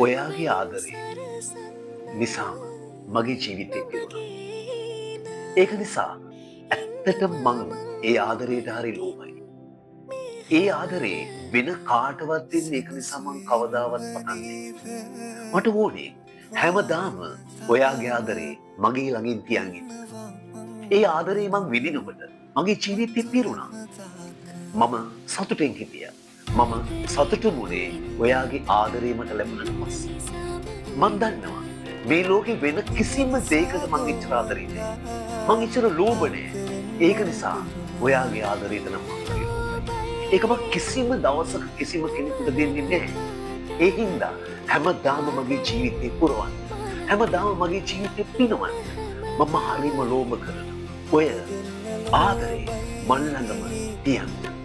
ඔයාගේ ආදරේ නිසාම මගේ ජීවිතේ පිරුණා. ඒක නිසා ඇත්තටම මං ඒ ආදරයට හරි ලෝභයි. ඒ ආදරේ වෙන කාටවත් දෙන්න ඒක නිසා මං කවදාවත් පතන්නේ නෑ. මට ඕනේ හැමදාම ඔයාගේ ආදරේ මගේ ළඟින් තියන් ඉන්න. ඒ ආදරේ මං විඳිනකොට මගේ ජීවිතේ පිරුණා. මම සතුටෙන් හිටියා. මම සතුටු වුණේ ඔයාගේ ආදරේ මට ලැබුණාට පස්සේ. මං දන්නවා මේ ලෝකේ වෙන කිසිම දෙයකට මං එච්චර ආදරේ නෑ. මං එච්චර ලෝභ නෑ. ඒක නිසා ඔයාගේ ආදරේට නම් මං හරි ලෝභයි. ඒක මං කිසිම දවසක කිසිම කෙනෙකුට දෙන්නේ නෑ. ඒ හින්දා හැමදාම මගේ ජීවිතේ පුරවන්න. හැමදාම මගේ ජීවිතේ පිනවන්න. මම හරිම ලෝභ කරනවා. ඔය ආදරේ මන් ළඟම තියන්න.